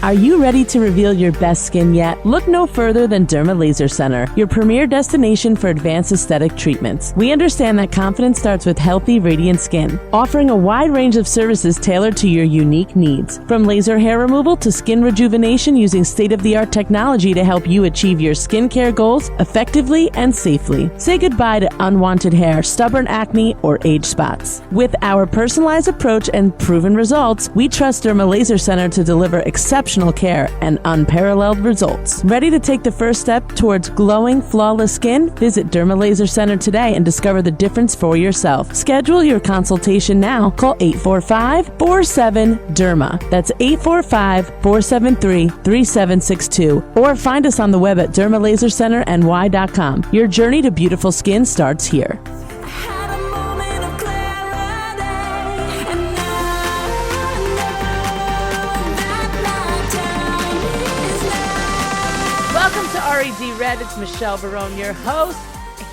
Are you ready to reveal your best skin yet? Look no further than Derma Laser Center, your premier destination for advanced aesthetic treatments. We understand that confidence starts with healthy, radiant skin, offering a wide range of services tailored to your unique needs. From laser hair removal to skin rejuvenation using state-of-the-art technology to help you achieve your skincare goals effectively and safely. Say goodbye to unwanted hair, stubborn acne, or age spots. With our personalized approach and proven results, we trust Derma Laser Center to deliver exceptional care and unparalleled results. Ready to take the first step towards glowing, flawless skin? Visit Derma Laser Center today and discover the difference for yourself. Schedule your consultation now. Call 845-47-DERMA. That's 845-473-3762. Or find us on the web at dermalasercenterny.com. Your journey to beautiful skin starts here. RED Red, it's Michelle Barone, your host,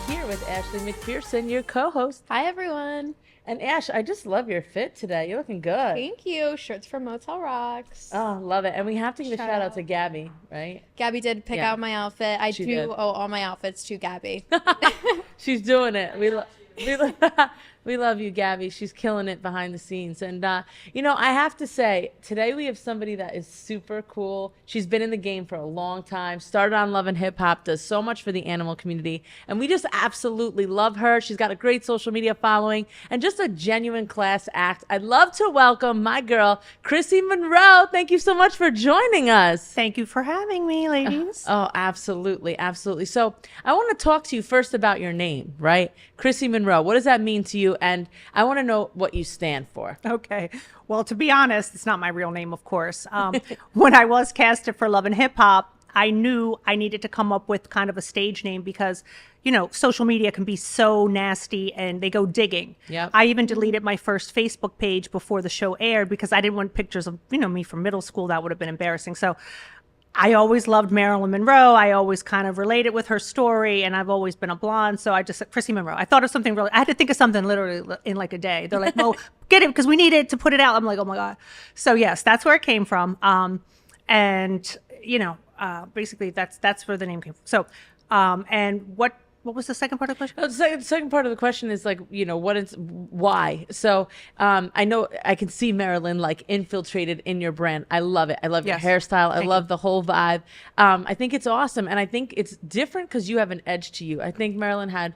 here with Ashley McPherson, your co-host. Hi, everyone. And Ash, I just love your fit today. You're looking good. Thank you. Shirts from Motel Rocks. Oh, love it. And we have to give a shout out to Gabby, right? Gabby did pick out my outfit. She did. Owe all my outfits to Gabby. She's doing it. We love you, Gabby. She's killing it behind the scenes. And, I have to say, today we have somebody that is super cool. She's been in the game for a long time, started on Love and Hip Hop, does so much for the animal community. And we just absolutely love her. She's got a great social media following and just a genuine class act. I'd love to welcome my girl, Chrissy Monroe. Thank you so much for joining us. Thank you for having me, ladies. Oh, absolutely. Absolutely. So I want to talk to you first about your name, right? Chrissy Monroe. What does that mean to you? And I want to know what you stand for. Okay. Well, to be honest, it's not my real name, of course. When I was casted for Love and Hip Hop, I knew I needed to come up with kind of a stage name because, social media can be so nasty and they go digging. Yep. I even deleted my first Facebook page before the show aired because I didn't want pictures of, me from middle school. That would have been embarrassing. So I always loved Marilyn Monroe. I always kind of related with her story, and I've always been a blonde. So I just said Chrissy Monroe. I thought of something I had to think of something literally in like a day. They're like, well, get it because we need it to put it out. I'm like, oh my God. So yes, that's where it came from. Basically that's where the name came from. So, and what was the second part of the question? The second part of the question is why? So I know I can see Marilyn like infiltrated in your brand. I love it. I love your hairstyle. I love the whole vibe. I think it's awesome. And I think it's different because you have an edge to you. I think Marilyn had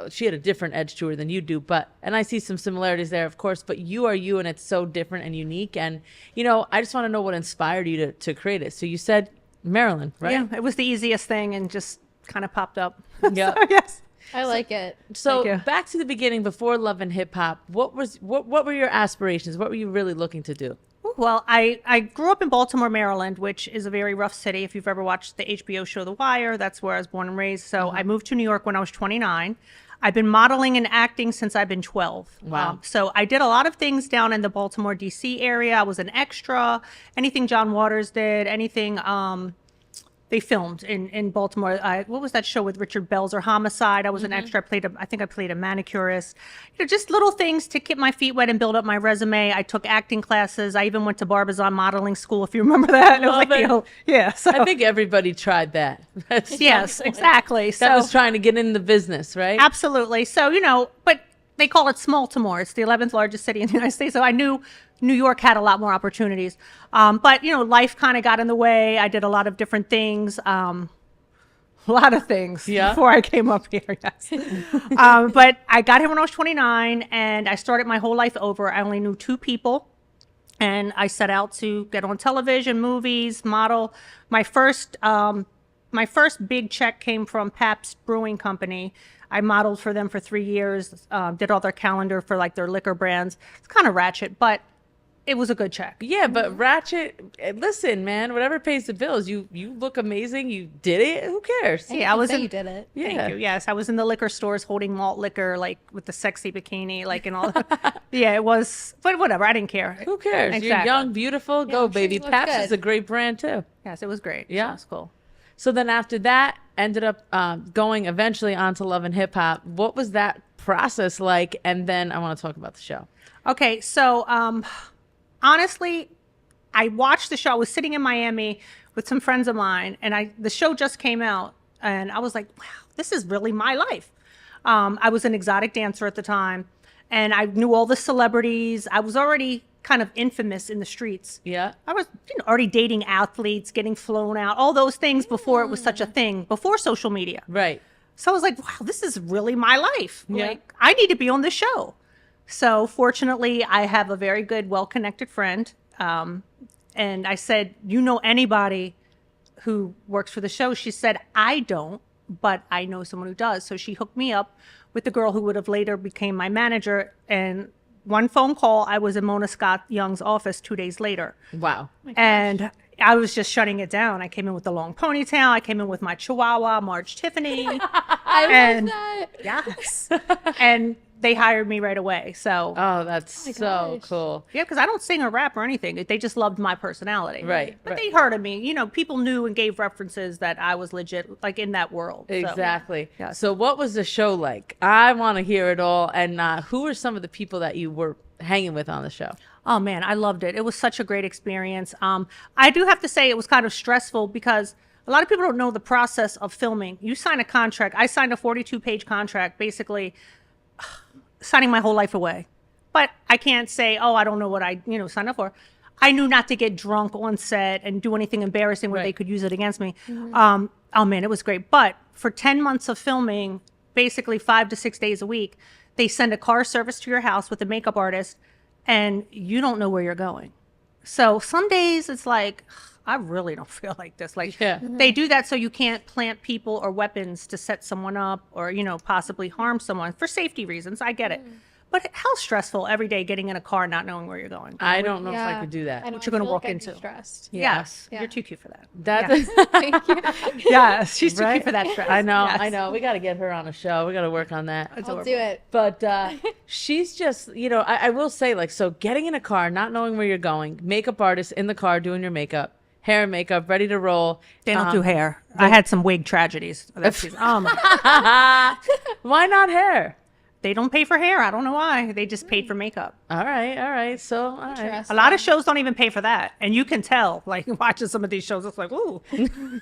she had a different edge to her than you do, and I see some similarities there, of course, but you are you and it's so different and unique. And, I just want to know what inspired you to create it. So you said Marilyn, right? Yeah, it was the easiest thing and just kind of popped up. Yeah. So, yes. I like it. So back to the beginning, before Love and Hip Hop, what were your aspirations? What were you really looking to do? Well, I grew up in Baltimore, Maryland, which is a very rough city. If you've ever watched the HBO show The Wire, that's where I was born and raised. So I moved to New York when I was 29. I've been modeling and acting since I've been 12. Wow. So I did a lot of things down in the Baltimore, D.C. area. I was an extra, anything John Waters did, anything they filmed in Baltimore. What was that show with Richard Belzer, Homicide? I was an extra. I think I played a manicurist. Just little things to keep my feet wet and build up my resume. I took acting classes. I even went to Barbizon modeling school, if you remember that. Love it. Yeah. So. I think everybody tried that. Yes, exactly. That was trying to get in the business, right? Absolutely. So, but they call it Small-Timor. It's the 11th largest city in the United States. So I knew New York had a lot more opportunities. But, life kind of got in the way. I did a lot of different things. A lot of things before I came up here, yes. But I got here when I was 29, and I started my whole life over. I only knew 2 people, and I set out to get on television, movies, model. My first big check came from Pabst Brewing Company. I modeled for them for 3 years, did all their calendar for like their liquor brands. It's kind of ratchet, but it was a good check. Yeah, but ratchet, listen, man, whatever pays the bills, you look amazing. You did it. Who cares? Hey, I was you did it. Yeah. Thank you. Yes, I was in the liquor stores holding malt liquor, like with the sexy bikini, like and all that. Yeah, it was, but whatever, I didn't care. Who cares? Exactly. You're young, beautiful, go, baby. Pabst is a great brand too. Yes, it was great. Yeah. So it's cool. So then after that, ended up going eventually onto Love and Hip Hop. What was that process like? And then I want to talk about the show. Okay, so honestly, I watched the show. I was sitting in Miami with some friends of mine, and the show just came out, and I was like, wow, this is really my life. I was an exotic dancer at the time, and I knew all the celebrities. I was already kind of infamous in the streets. Yeah. I was already dating athletes, getting flown out, all those things before it was such a thing, before social media. Right. So I was like, wow, this is really my life. Yeah. Like, I need to be on this show. So fortunately, I have a very good, well-connected friend. And I said, you know anybody who works for the show? She said, I don't, but I know someone who does. So she hooked me up with the girl who would have later became my manager. And one phone call, I was in Mona Scott Young's office 2 days later. Wow. And I was just shutting it down. I came in with the long ponytail. I came in with my Chihuahua, Marge Tiffany. I love that. Yes. And they hired me right away. So, Oh, that's so gosh. cool. yeah, because I don't sing or rap or anything. They just loved my personality. Right, But right. they heard of me. You know, people knew and gave references that I was legit, like in that world. So, Exactly. yeah. So what was the show like? I want to hear it all. And who are some of the people that you were hanging with on the show? Oh man, I loved it. It was such a great experience. I do have to say it was kind of stressful because a lot of people don't know the process of filming. You sign a contract. I signed a 42-page contract, basically signing my whole life away. But I can't say, oh, I don't know what I, signed up for. I knew not to get drunk on set and do anything embarrassing where Right. they could use it against me. Oh man, it was great. But for 10 months of filming, basically 5 to 6 days a week, they send a car service to your house with a makeup artist, and you don't know where you're going. So some days it's like, I really don't feel like this. Like, Yeah. they do that so you can't plant people or weapons to set someone up or, possibly harm someone for safety reasons. I get it. But how stressful every day getting in a car not knowing where you're going. I don't know if I could do that. I know, What you're I gonna feel walk like I'd be into. stressed. Yes. Yeah. You're too cute for that. That's Thank you. Yes. She's too right. cute for that stress. I know. Yes. I know. We got to get her on a show. We got to work on that. I'll do it. But she's just, I will say, like, so getting in a car, not knowing where you're going, makeup artist in the car doing your makeup, hair and makeup, ready to roll. They don't do hair. I had some wig tragedies. That season. Oh my. Why not hair? They don't pay for hair. I don't know why. They just paid for makeup. All right. All right. So, all right. Interesting. A lot of shows don't even pay for that. And you can tell, like, watching some of these shows, it's like, ooh,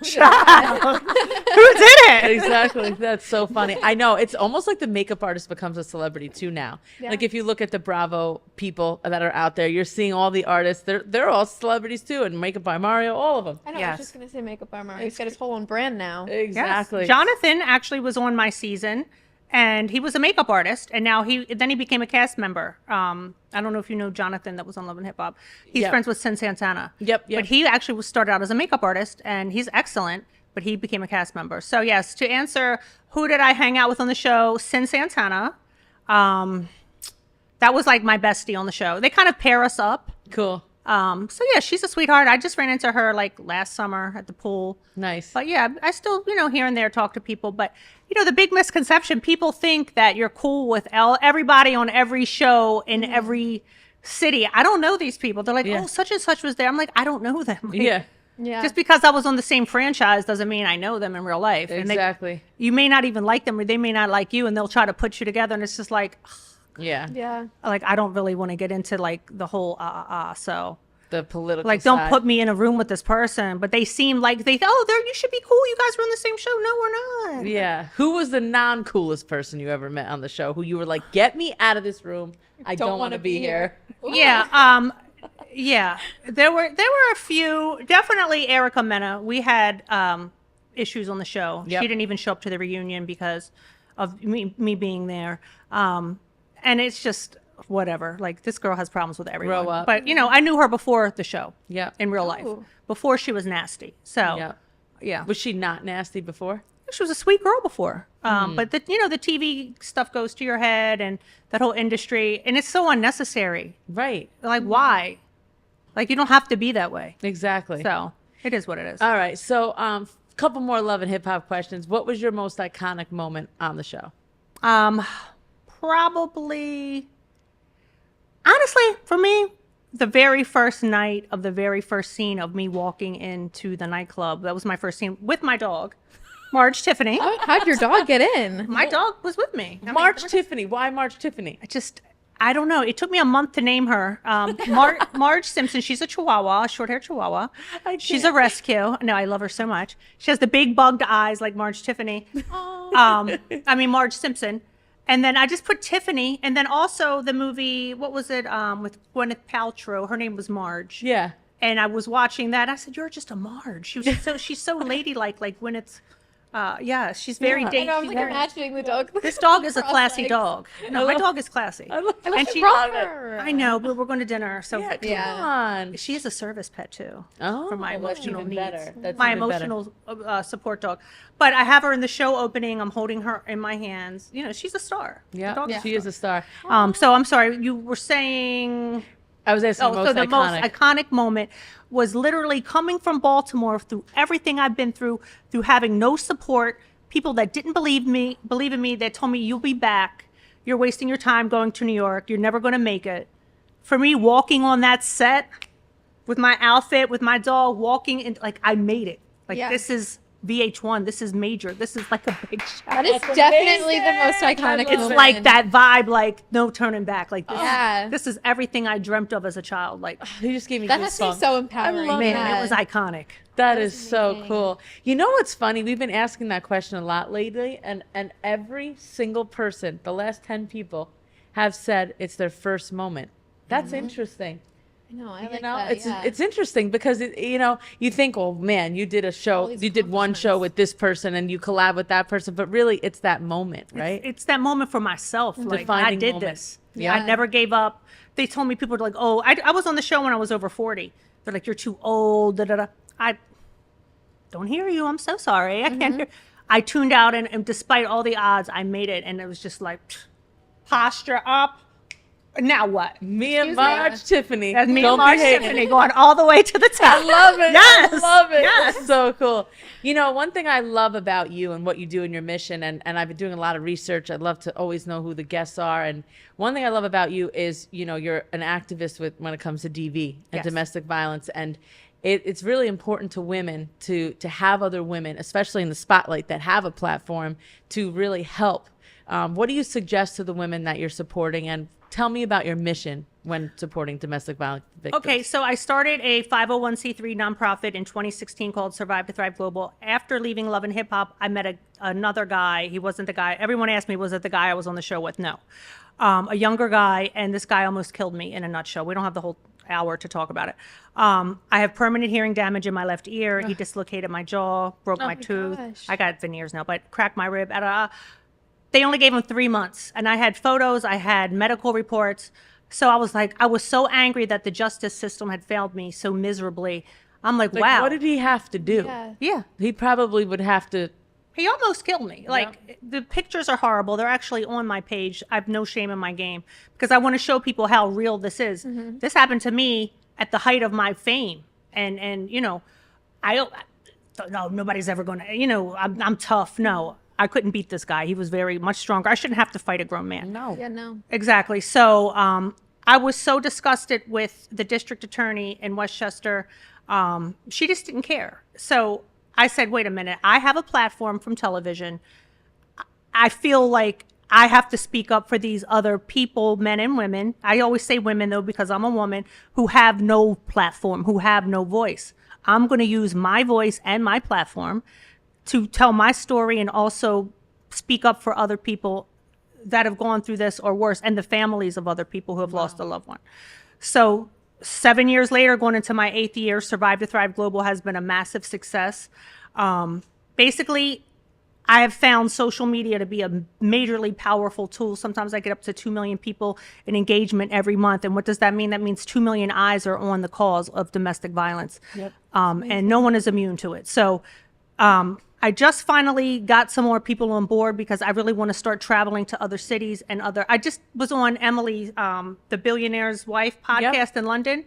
child. Who did it? Exactly. That's so funny. I know. It's almost like the makeup artist becomes a celebrity too now. Yeah. Like if you look at the Bravo people that are out there, you're seeing all the artists. They're all celebrities too, and Makeup by Mario, all of them. I know. I Yes. was just gonna say Makeup by Mario. He's got his whole own brand now. Exactly. Yes. Jonathan actually was on my season, and he was a makeup artist, and now he became a cast member. I don't know if you know Jonathan that was on Love and Hip Hop. He's Yep. friends with Sin Santana. Yep. But he actually was started out as a makeup artist, and he's excellent. But he became a cast member. So yes, to answer, who did I hang out with on the show? Sin Santana. That was like my bestie on the show. They kind of pair us up. Cool. So yeah, she's a sweetheart. I just ran into her like last summer at the pool. Nice. But yeah, I still, here and there talk to people. But, the big misconception, people think that you're cool with everybody on every show in every city. I don't know these people. They're like, Yeah. oh, such and such was there. I'm like, I don't know them. Like, Yeah. Yeah. Just because I was on the same franchise doesn't mean I know them in real life. And Exactly. you may not even like them or they may not like you, and they'll try to put you together. And it's just like, Yeah. Yeah. like, I don't really want to get into like the whole, So The political like, don't side. put me in a room with this person, but they seem like you should be cool. You guys were on the same show. No, we're not. Yeah. Who was the non-coolest person you ever met on the show? Who you were like, get me out of this room. I don't want to wanna be be here. Yeah. Yeah. There were a few. Definitely Erica Mena. We had issues on the show. Yep. She didn't even show up to the reunion because of me being there. And it's just whatever. Like, this girl has problems with everyone. Grow up. But I knew her before the show. Yeah. In real life, Oh. before she was nasty. So Yeah. yeah. Was she not nasty before? She was a sweet girl before. But the TV stuff goes to your head and that whole industry, and it's so unnecessary. Right. Like, why? Like, you don't have to be that way. Exactly. So it is what it is. All right. So, couple more love and hip hop questions. What was your most iconic moment on the show? Probably, honestly, for me, the very first night of the very first scene of me walking into the nightclub. That was my first scene with my dog, Marge Tiffany. How'd your dog get in? My dog was with me. March Tiffany. Why March Tiffany? I don't know. It took me a month to name her. Marge Simpson. She's a Chihuahua, a short-haired Chihuahua. She's a rescue. No, I love her so much. She has the big bugged eyes like Marge Tiffany. Marge Simpson. And then I just put Tiffany. And then also the movie, what was it, with Gwyneth Paltrow? Her name was Marge. Yeah. And I was watching that. I said, "You're just a Marge." She's so ladylike, like Gwyneth's. She's very I know, I'm like very, imagining the dog. this dog is a classy dog. No, my dog is classy. I love her. I know, but we're going to dinner. So Come on. she is a service pet too. Oh, for my emotional even needs. better. That's my even better. emotional support dog. But I have her in the show opening. I'm holding her in my hands. You know, she's a star. Yeah, she is a star. So I'm sorry, you were saying. I was asking So the most iconic moment was literally coming from Baltimore through everything I've been through having no support, people that didn't believe in me, that told me, "You'll be back. You're wasting your time going to New York. You're never going to make it." For me, walking on that set with my outfit, with my dog, walking in, like, I made it. Like, this is VH1. This is major. This is like a big shot. That is definitely the most iconic It's moment. like that vibe, like no turning back. Like this, Yeah. this is everything I dreamt of as a child. Like, You just gave me That has to be goosebumps. so empowering. love man, Yeah. it was iconic. That is so cool. You know what's funny? We've been asking that question a lot lately, and every single person, the last 10 people, have said it's their first moment. That's interesting. I know, I You like know, that. it's interesting because you think, oh man, you did a show, these you did one show with this person, and you collab with that person, but really, it's that moment, right? It's that moment for myself. Like, I Defining did moment. this. Yeah. I never gave up. They told me, people were like, "Oh, I was on the show when I was over 40. They're like, "You're too old." Da, da, da. I don't hear you. I'm so sorry. I can't hear. I tuned out, and despite all the odds, I made it, and it was just like, posture up. Now what? Me and Excuse me? Marge Tiffany. That's me Don't and Marge be hating. Tiffany going all the way to the top. I love it. Yes. I love it. Yes. It's so cool. You know, one thing I love about you and what you do in your mission, and I've been doing a lot of research. I'd love to always know who the guests are. And one thing I love about you is, you know, you're an activist when it comes to DV and Yes. domestic violence. And it's really important to women to have other women, especially in the spotlight, that have a platform to really help. What do you suggest to the women that you're supporting? And tell me about your mission when supporting domestic violence victims. Okay, so I started a 501c3 nonprofit in 2016 called Survive to Thrive Global. After leaving Love and Hip Hop, I met another guy. He wasn't the guy. Everyone asked me, was it the guy I was on the show with? No. A younger guy, and this guy almost killed me in a nutshell. We don't have the whole hour to talk about it. I have permanent hearing damage in my left ear. He dislocated my jaw, broke my tooth. gosh. I got veneers now, but cracked my rib. They only gave him 3 months, and I had photos, I had medical reports. So I was like, I was so angry that the justice system had failed me so miserably. I'm like, wow. What did he have to do? Yeah. He probably would have to. He almost killed me. Like, the pictures are horrible. They're actually on my page. I have no shame in my game because I want to show people how real this is. This happened to me at the height of my fame. And you know, I thought, no, nobody's ever going to, you know, I'm tough. No, I couldn't beat this guy. He was very much stronger. I shouldn't have to fight a grown man. No. Yeah, no. Exactly. So I was so disgusted with the district attorney in Westchester. She just didn't care. So I said, wait a minute. I have a platform from television. I feel like I have to speak up for these other people, men and women. I always say women, though, because I'm a woman, who have no platform, who have no voice. I'm going to use my voice and my platform to tell my story and also speak up for other people that have gone through this or worse, and the families of other people who have lost a loved one. So 7 years later, going into my 8th year, Survive to Thrive Global has been a massive success. Basically, I have found social media to be a majorly powerful tool. Sometimes I get up to 2 million people in engagement every month. And what does that mean? That means 2 million eyes are on the cause of domestic violence. And no one is immune to it. So I just finally got some more people on board because I really want to start traveling to other cities and I just was on Emily, the Billionaire's Wife podcast in London.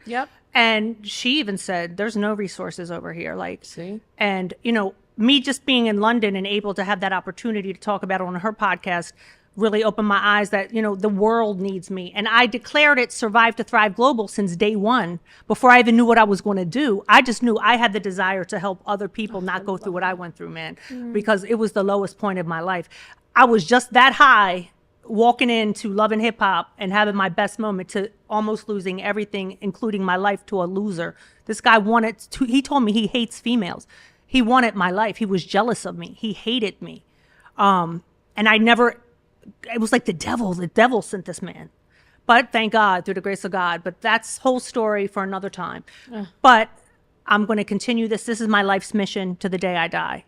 And she even said, there's no resources over here. Like, See? And, you know, me just being in London and able to have that opportunity to talk about it on her podcast really opened my eyes that, you know, the world needs me. And I declared it Survive to Thrive Global since day one. Before I even knew what I was going to do, I just knew I had the desire to help other people not go through what I went through, man, because it was the lowest point of my life. I was just that high walking into Love and Hip Hop and having my best moment to almost losing everything, including my life, to a loser. This guy he told me he hates females. He wanted my life. He was jealous of me. He hated me. And it was like the devil sent this man. But thank God, through the grace of God. But that's whole story for another time. But I'm going to continue this. This is my life's mission to the day I die,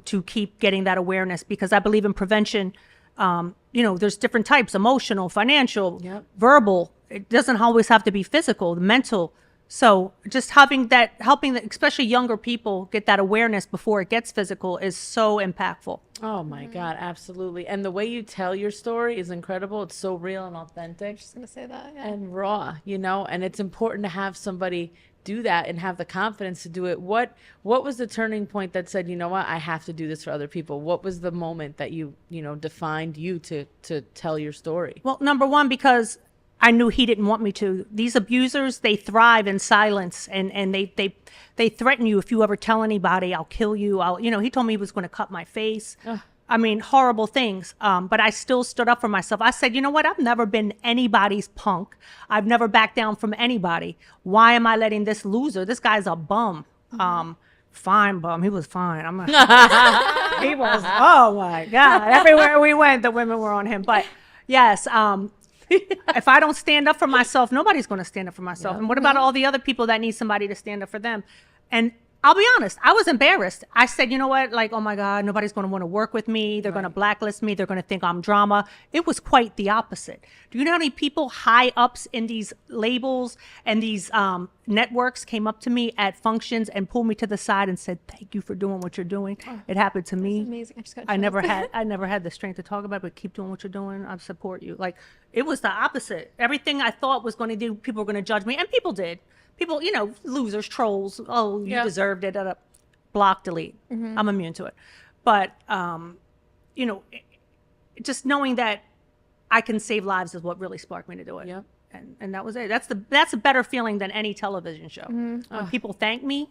to keep getting that awareness, because I believe in prevention. There's different types: emotional, financial, verbal. It doesn't always have to be physical, mental. So just helping especially younger people get that awareness before it gets physical is so impactful. Oh my God, absolutely. And the way you tell your story is incredible. It's so real and authentic. Just gonna say that. Yeah. And raw, and it's important to have somebody do that and have the confidence to do it. What was the turning point that said, you know what, I have to do this for other people? What was the moment that defined you to tell your story? Well, number one, because I knew he didn't want me to. These abusers, they thrive in silence, and they threaten you. If you ever tell anybody, I'll kill you. He told me he was going to cut my face. I mean, horrible things. But I still stood up for myself. I said, you know what? I've never been anybody's punk. I've never backed down from anybody. Why am I letting this loser? This guy's a bum. Fine bum. He was fine. He was, oh my God. Everywhere we went, the women were on him. But yes, if I don't stand up for myself, nobody's going to stand up for myself. And what about all the other people that need somebody to stand up for them? And I'll be honest, I was embarrassed. I said, you know what? Like, oh my God, nobody's going to want to work with me. They're going to blacklist me. They're going to think I'm drama. It was quite the opposite. Do you know how many people high ups in these labels and these networks came up to me at functions and pulled me to the side and said, thank you for doing what you're doing. It happened to me. Amazing. I just got I never had the strength to talk about it, but keep doing what you're doing. I support you. Like, it was the opposite. Everything I thought was going to do, people were going to judge me, and people did. People, losers, trolls. Oh, you deserved it. Block, delete. I'm immune to it. But, just knowing that I can save lives is what really sparked me to do it. Yep. And that was it. That's a better feeling than any television show. When people thank me,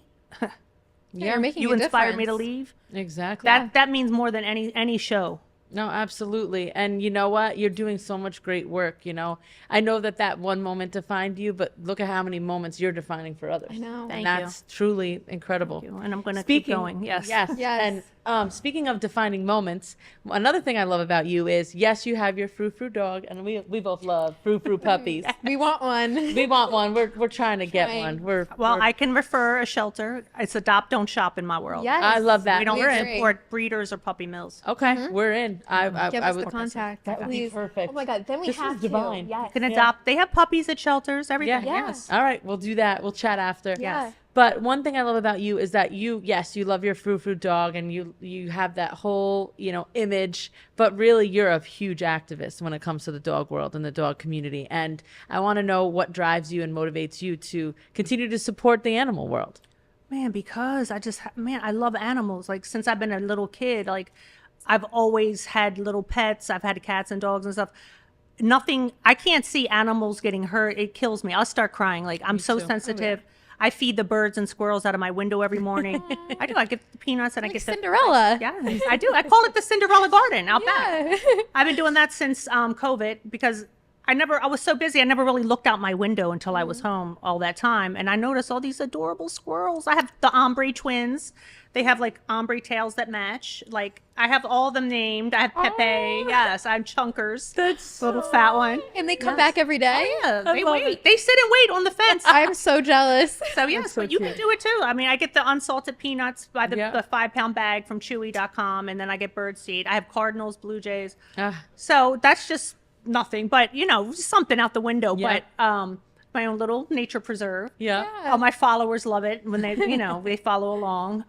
You're making you a inspired me to difference. leave. Exactly. That means more than any show. No, absolutely. And you know what? You're doing so much great work, I know that one moment defined you, but look at how many moments you're defining for others. I know. Thank And that's truly incredible. you. And I'm going to keep going. Yes. Yes. Yes. And speaking of defining moments, another thing I love about you is, yes, you have your frou-frou dog, and we both love frou-frou puppies. We want one. We want one. We're trying to get Trying. one. I can refer a shelter. It's adopt, don't shop in my world. Yes. I love that. We don't agree. support breeders or puppy mills. Okay, we're in. Give us the contact. That would be Please. perfect. Oh my God. Then we This have is to. divine. Yes. You can adopt. They have puppies at shelters, everything. Yeah. Yes. All right, we'll do that. We'll chat after. Yeah. But one thing I love about you is that you love your frou-frou dog, and you have that whole, image, but really you're a huge activist when it comes to the dog world and the dog community. And I want to know what drives you and motivates you to continue to support the animal world. Man, because I love animals. Like, since I've been a little kid, like, I've always had little pets. I've had cats and dogs and stuff. I can't see animals getting hurt. It kills me. I'll start crying. Like, I'm so too. sensitive. I feed the birds and squirrels out of my window every morning. I do. I get the peanuts and I Like get Cinderella. Yeah, I do. I call it the Cinderella garden out back. Yeah. I've been doing that since COVID, because I was so busy. I never really looked out my window until I was home all that time. And I noticed all these adorable squirrels. I have the ombre twins. They have like ombre tails that match. Like, I have all of them named. I have Pepe. Yes, I have Chunkers. That's little fat one. And they come back every day. Yeah, they love wait. it. They sit and wait on the fence. I'm so jealous. So yes, so but you can cute. do it too. I mean, I get the unsalted peanuts by the Yeah. 5-pound bag from Chewy.com, and then I get bird seed. I have cardinals, blue jays. Ah. So that's just nothing, but just something out the window. Yeah. But my own little nature preserve. Yeah. All my followers love it when they, they follow along.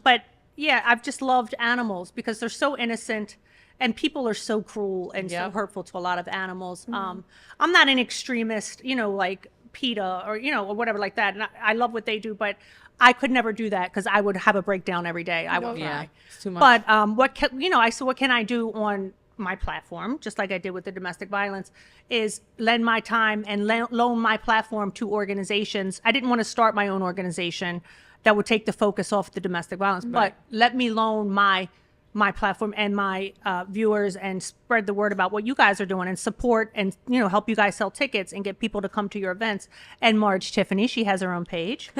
But yeah, I've just loved animals because they're so innocent, and people are so cruel and so Yep. hurtful to a lot of animals. I'm not an extremist, like PETA or, or whatever like that. And I love what they do, but I could never do that because I would have a breakdown every day. I would Yeah. cry. It's too much. But I said, what can I do on my platform, just like I did with the domestic violence, is lend my time and loan my platform to organizations. I didn't want to start my own organization that would take the focus off the domestic violence, but let me loan my my platform and my viewers and spread the word about what you guys are doing and support and, you know, help you guys sell tickets and get people to come to your events. And Marge Tiffany, she has her own page.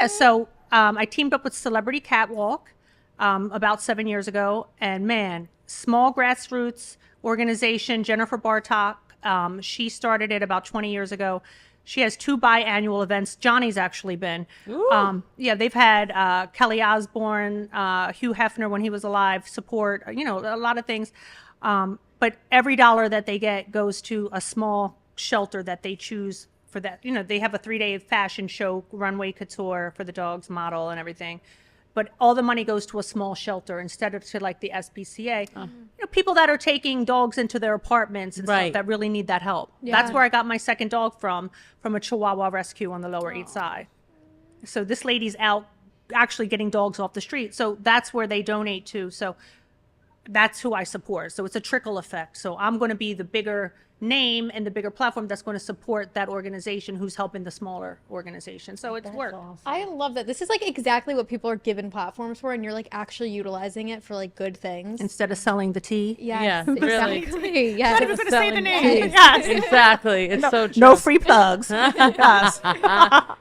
So I teamed up with Celebrity Catwalk about 7 years ago. And man, small grassroots organization, Jennifer Bartok, she started it about 20 years ago. She has 2 biannual events. Johnny's actually been. They've had Kelly Osbourne, Hugh Hefner when he was alive, support, you know, a lot of things. But every dollar that they get goes to a small shelter that they choose for that. You know, they have a 3-day fashion show, runway couture for the dogs, model and everything. But all the money goes to a small shelter instead of to like the SPCA. You know, people that are taking dogs into their apartments and stuff that really need that help. Yeah. That's where I got my second dog from a Chihuahua rescue on the Lower East Side. So this lady's out actually getting dogs off the street. So that's where they donate to. So that's who I support. So it's a trickle effect. So I'm going to be the bigger name and the bigger platform that's going to support that organization who's helping the smaller organization. So it's work. Awesome. I love that. This is like exactly what people are given platforms for, and you're like actually utilizing it for like good things. Instead of selling the tea. Yes, Yeah, really. exactly. Yes. Not even going to say the Selling name. tea. Yes. Exactly. It's so true. No free plugs. Yes.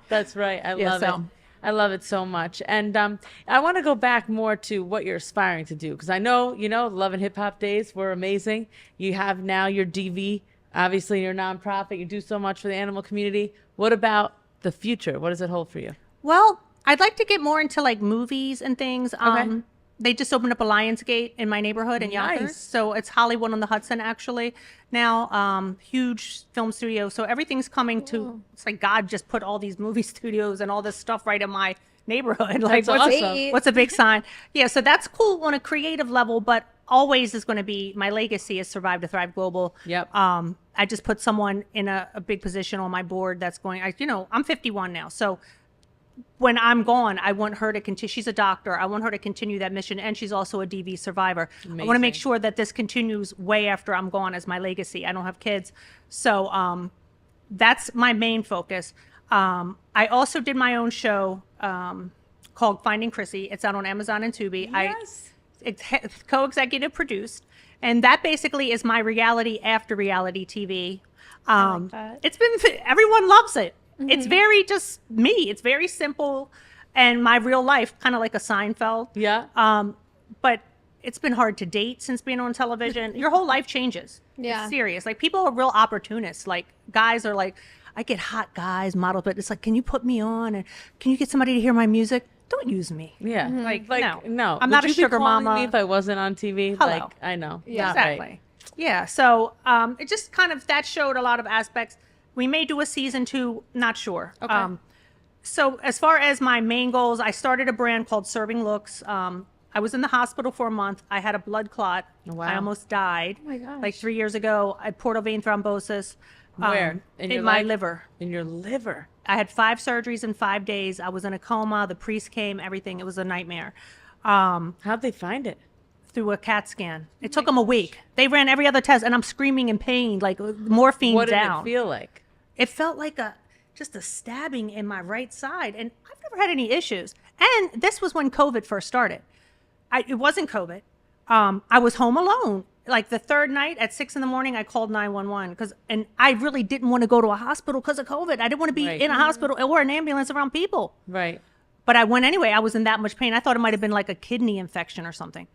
That's right. I Yeah, love so- it. I love it so much. And I want to go back more to what you're aspiring to do, because I know, you know, Love and Hip Hop Days were amazing. You have now your DV, obviously your nonprofit. You do so much for the animal community. What about the future? What does it hold for you? Well, I'd like to get more into like movies and things. They just opened up a Lionsgate in my neighborhood in Yonkers. Nice. So it's Hollywood on the Hudson actually now, huge film studio. So everything's coming to, it's like God just put all these movie studios and all this stuff right in my neighborhood. Like That's awesome. what's a big sign? Yeah, so that's cool on a creative level, but always is going to be, my legacy is Survive to Thrive Global. Yep. I just put someone in a big position on my board that's going, I'm 51 now. So when I'm gone, I want her to continue. She's a doctor. I want her to continue that mission. And she's also a DV survivor. I want to make Amazing. sure that this continues way after I'm gone as my legacy. I don't have kids. So that's my main focus. I also did my own show called Finding Chrissy. It's out on Amazon and Tubi. Yes. It's co-executive produced. And that basically is my reality after reality TV. like that. It's been, everyone loves it. It's very just me. It's very simple. And my real life, kind of like a Seinfeld. Yeah. But it's been hard to date since being on television. Your whole life changes. Yeah. It's serious. Like people are real opportunists. Like guys are like, I get hot guys, models, but it's like, can you put me on? And can you get somebody to hear my music? Don't use me. Yeah. Like, no. no. I'm Would not a you be sugar calling mama. me if I wasn't on TV? Hello. Like, I know. Yeah. Not right. Exactly. Yeah. So it just kind of, that showed a lot of aspects. We may do a season 2, not sure. Okay. So as far as my main goals, I started a brand called Serving Looks. I was in the hospital for a month. I had a blood clot. Wow. I almost died. Oh my gosh. Like 3 years ago. I had portal vein thrombosis. Where? In your my leg? liver. In your liver. I had 5 surgeries in 5 days. I was in a coma. The priest came, everything. It was a nightmare. How'd they find it? Through a CAT scan. It took them a week. They ran every other test and I'm screaming in pain, like morphine What did down. it feel like? It felt like just a stabbing in my right side. And I've never had any issues. And this was when COVID first started. It wasn't COVID. I was home alone. Like the third night at 6 a.m, I called 911 and I really didn't want to go to a hospital because of COVID. I didn't want to be Right. in a hospital or an ambulance around people. Right. But I went anyway. I was in that much pain. I thought it might have been like a kidney infection or something.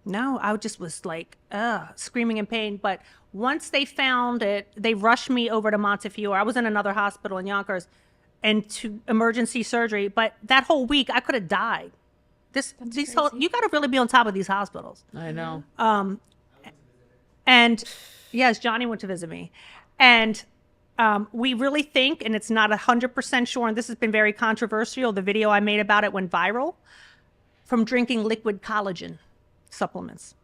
No, I just was like, screaming in pain. But once they found it, they rushed me over to Montefiore. I was in another hospital in Yonkers and to emergency surgery. But that whole week, I could have died. You got to really be on top of these hospitals. I know. And yes, Johnny went to visit me. And we really think, and it's not 100% sure, and this has been very controversial, the video I made about it went viral, from drinking liquid collagen supplements.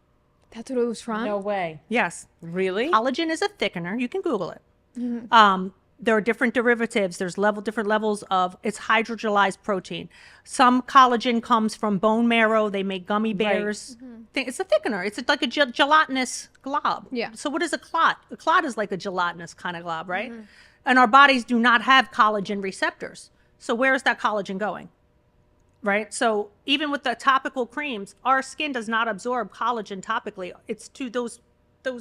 That's what it was from? No way. Yes. Really? Collagen is a thickener. You can Google it. There are different derivatives. There's different levels of, it's hydrogelized protein. Some collagen comes from bone marrow. They make gummy bears. It's a thickener. It's like a gelatinous glob. Yeah. So what is a clot? A clot is like a gelatinous kind of glob, right? And our bodies do not have collagen receptors. So where is that collagen going? right? So even with the topical creams, our skin does not absorb collagen topically. It's too, those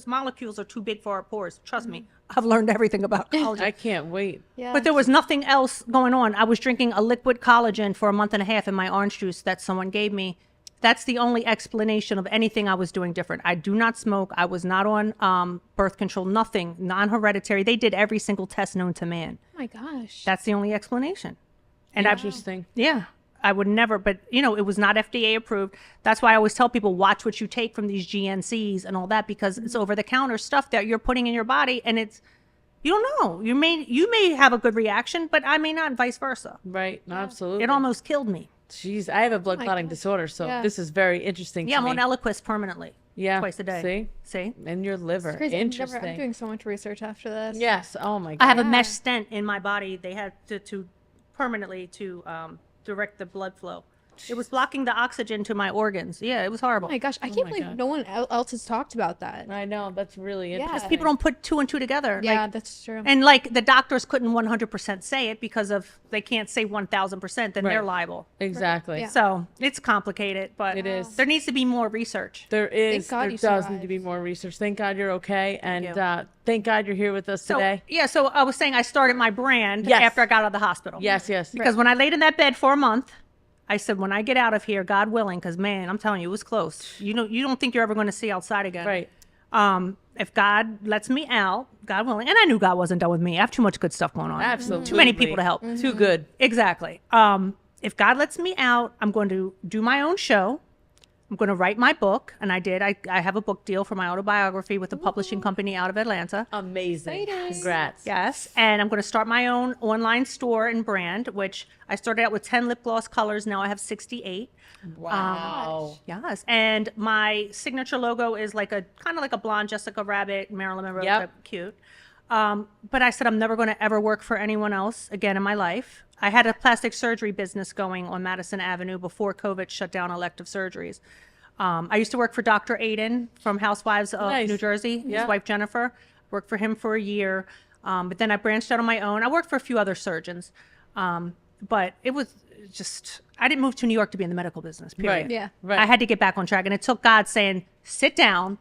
molecules are too big for our pores. Trust me, I've learned everything about collagen. I can't wait. Yeah. But there was nothing else going on. I was drinking a liquid collagen for a month and a half in my orange juice that someone gave me. That's the only explanation of anything I was doing different. I do not smoke. I was not on birth control, nothing, non-hereditary. They did every single test known to man. Oh my gosh. That's the only explanation. And Interesting. I would never, but it was not FDA approved. That's why I always tell people, watch what you take from these GNCs and all that, because it's over the counter stuff that you're putting in your body, and you don't know. You may have a good reaction, but I may not, and vice versa. Right. No, absolutely. It almost killed me. Jeez, I have a blood clotting disorder, so this is very interesting to I'm me. on Eliquis permanently. Yeah. Twice a day. See? And your liver. Crazy. Interesting. I'm doing so much research after this. Yes. Oh my God. I have a mesh stent in my body. They had to permanently to direct the blood flow. It was blocking the oxygen to my organs. Yeah, it was horrible. Oh my gosh, I can't my believe God. no one else has talked about that. I know. That's really interesting. People don't put two and two together. Yeah, Like, that's true. and like the doctors couldn't 100% say it because of they can't say 1,000%, then they're Right. liable. Exactly. Yeah. So it's complicated, but It is. there needs to be more research. There is. God There you does survived. need to be more research. Thank God you're okay. And you. thank God you're here with us today. So I was saying I started my brand Yes. after I got out of the hospital. Yes, yes. Because when I laid in that bed for a month, I said, when I get out of here, God willing, because man, I'm telling you, it was close. You don't think you're ever going to see outside again. Right. If God lets me out, God willing, and I knew God wasn't done with me. I have too much good stuff going on. Absolutely. Too many people to help. Too good. Exactly. If God lets me out, I'm going to do my own show. I'm going to write my book, and I did. I have a book deal for my autobiography with a publishing company out of Atlanta. Amazing. Exciting. Congrats. Yes, and I'm going to start my own online store and brand, which I started out with 10 lip gloss colors. Now I have 68. Wow. Yes, and my signature logo is like a kind of like a blonde Jessica Rabbit, Marilyn Monroe Yep. type cute. But I said I'm never going to ever work for anyone else again in my life. I had a plastic surgery business going on Madison Avenue before COVID shut down elective surgeries. I used to work for Dr. Aiden from Housewives of Nice. New Jersey, Yeah. his wife Jennifer. Worked for him for a year, but then I branched out on my own. I worked for a few other surgeons, but it was just, I didn't move to New York to be in the medical business, period. Right. Yeah. Right. I had to get back on track, and it took God saying, sit down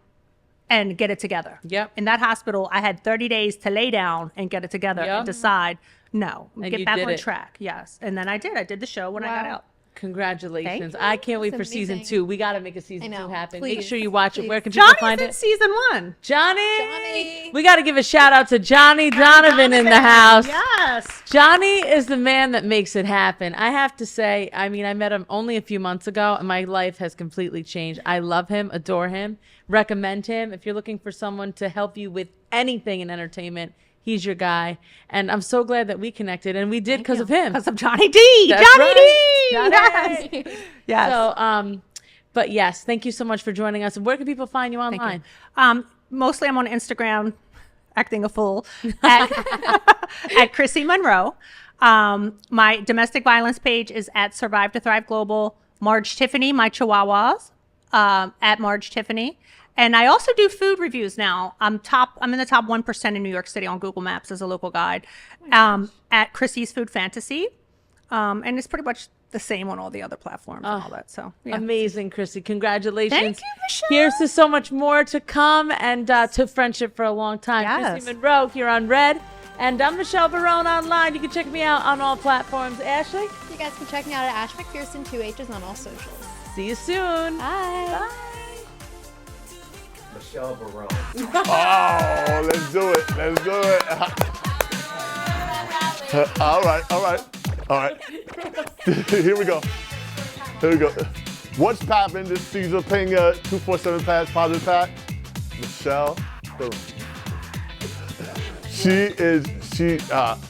and get it together. Yep. In that hospital, I had 30 days to lay down and get it together Yep. and decide, no, And get you back did on it. track. Yes. And then I did. I did the show when I got Wow. out. Congratulations. Thank I can't wait That's for season amazing. 2. We got to make a season I know. 2 happen. Make Please. sure you watch it. Please. Where can people find Johnny's in it? season 1. Johnny. We got to give a shout out to Johnny Donovan in the house. Yes. Johnny is the man that makes it happen. I have to say, I mean, I met him only a few months ago, and my life has completely changed. I love him, adore him, recommend him. If you're looking for someone to help you with anything in entertainment, he's your guy. And I'm so glad that we connected, and we did because of him. Because of Johnny D. That's Johnny right. D. Johnny. Yes. Yes. So, but yes, thank you so much for joining us. And where can people find you online? Mostly I'm on Instagram, acting a fool, at Chrissy Monroe. My domestic violence page is at Survive to Thrive Global. Marge Tiffany, my chihuahuas, at Marge Tiffany. And I also do food reviews now. I'm in the top 1% in New York City on Google Maps as a local guide, at Chrissy's Food Fantasy. And it's pretty much the same on all the other platforms and all that. So yeah. Amazing, Chrissy. Congratulations. Thank you, Michelle. Here's to so much more to come, and to friendship for a long time. Yes. Chrissy Monroe here on Red. And I'm Michelle Barone online. You can check me out on all platforms. Ashley, You guys can check me out at Ash McPherson, 2 H's on all socials. see you soon. Bye. Michelle Barone. Oh, let's do it. Let's do it. All right. Here we go. What's poppin'? This Caesar Pena 247 pass positive pack. Michelle Barone.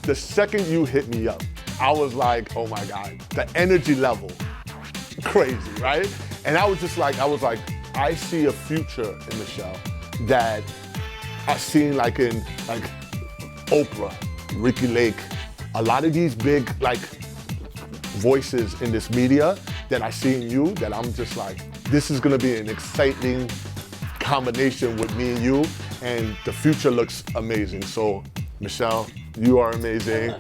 The second you hit me up, I was like, oh my God, the energy level, crazy, right? And I was like, I see a future in Michelle that I've seen in Oprah, Ricky Lake, a lot of these big voices in this media that I see in you that I'm just like, this is gonna be an exciting combination with me and you, and the future looks amazing. So Michelle, you are amazing.